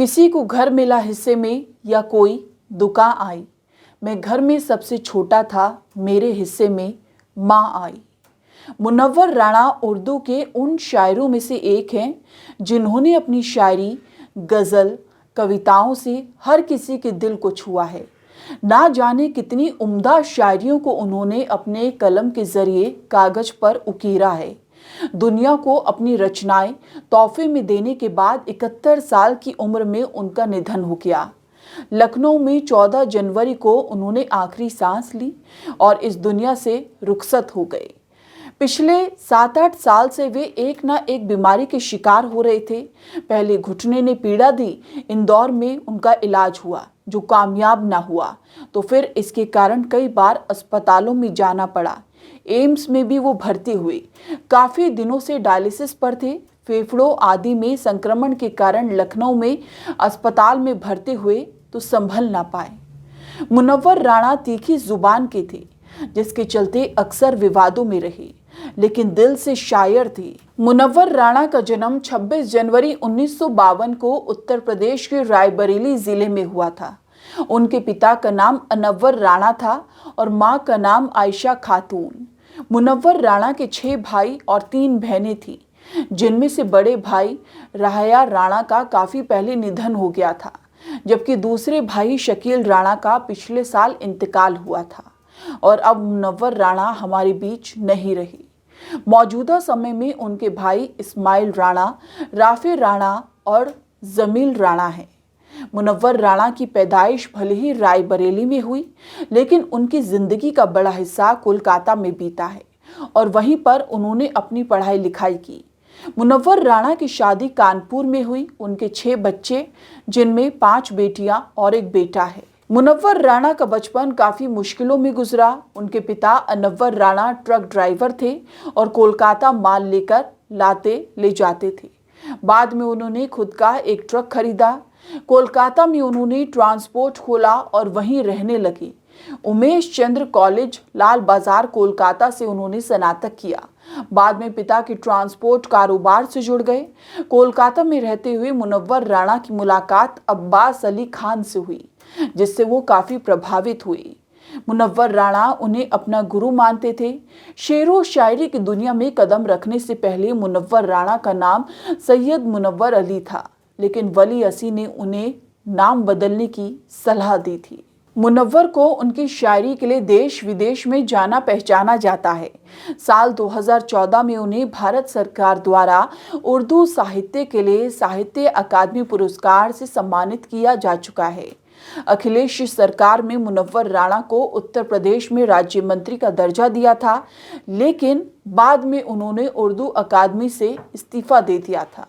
किसी को घर मिला हिस्से में या कोई दुकान आई, मैं घर में सबसे छोटा था, मेरे हिस्से में माँ आई। मुनव्वर राणा उर्दू के उन शायरों में से एक हैं जिन्होंने अपनी शायरी, गज़ल, कविताओं से हर किसी के दिल को छुआ है। ना जाने कितनी उम्दा शायरियों को उन्होंने अपने कलम के जरिए कागज पर उकेरा है। दुनिया को अपनी रचनाएं तोहफे में देने के बाद 71 साल की उम्र में उनका निधन हो गया। लखनऊ में 14 जनवरी को उन्होंने आखिरी सांस ली और इस दुनिया से रुखसत हो गए। पिछले 7-8 साल से वे एक ना एक बीमारी के शिकार हो रहे थे। पहले घुटने ने पीड़ा दी, इंदौर में उनका इलाज हुआ जो कामयाब ना हुआ, तो फिर इसके कारण कई बार अस्पतालों में जाना पड़ा। एम्स में भी वो भर्ती हुए, काफ़ी दिनों से डायलिसिस पर थे। फेफड़ों आदि में संक्रमण के कारण लखनऊ में अस्पताल में भर्ती हुए तो संभल ना पाए। मुनव्वर राणा तीखी जुबान के थे, जिसके चलते अक्सर विवादों में रहे, लेकिन दिल से शायर थे। मुनव्वर राणा का जन्म 26 जनवरी 1952 को उत्तर प्रदेश के रायबरेली जिले में हुआ था। उनके पिता का नाम अनव्वर राणा था और मां का नाम आयशा खातून। मुनव्वर राणा के 6 भाई और 3 बहनें थीं, जिनमें से बड़े भाई राहया राणा का काफी पहले निधन हो गया था, जबकि दूसरे भाई शकील राणा का पिछले साल इंतकाल हुआ था और अब मुनव्वर राणा हमारे बीच नहीं रही। मौजूदा समय में उनके भाई इस्माइल राणा, राफे राणा और जमील राणा हैं। मुनव्वर राणा की पैदाइश भले ही रायबरेली में हुई, लेकिन उनकी जिंदगी का बड़ा हिस्सा कोलकाता में बीता है और वहीं पर उन्होंने अपनी पढ़ाई लिखाई की। मुनव्वर राणा की शादी कानपुर में हुई। उनके 6 बच्चे, जिनमें 5 बेटियां और 1 बेटा है। मुनव्वर राणा का बचपन काफी मुश्किलों में गुजरा। उनके पिता अनव्वर राणा ट्रक ड्राइवर थे और कोलकाता माल लेकर ले जाते थे। बाद में उन्होंने खुद का एक ट्रक खरीदा। कोलकाता में उन्होंने ट्रांसपोर्ट खोला और वहीं रहने लगे। उमेश चंद्र कॉलेज, लाल बाजार, कोलकाता से उन्होंने स्नातक किया। बाद में पिता के ट्रांसपोर्ट कारोबार से जुड़ गए। कोलकाता में रहते हुए मुनव्वर राणा की मुलाकात अब्बास अली खान से हुई, जिससे वो काफी प्रभावित हुए। मुनव्वर राणा उन्हें अपना गुरु मानते थे। शेरो शायरी की दुनिया में कदम रखने से पहले मुनव्वर राणा का नाम सैयद मुनव्वर अली था, लेकिन वली असी ने उन्हें नाम बदलने की सलाह दी थी। मुनव्वर को उनकी शायरी के लिए देश विदेश में जाना पहचाना जाता है। साल 2014 में उन्हें भारत सरकार द्वारा उर्दू साहित्य के लिए साहित्य अकादमी पुरस्कार से सम्मानित किया जा चुका है। अखिलेश सरकार में मुनव्वर राणा को उत्तर प्रदेश में राज्य मंत्री का दर्जा दिया था, लेकिन बाद में उन्होंने उर्दू अकादमी से इस्तीफा दे दिया था।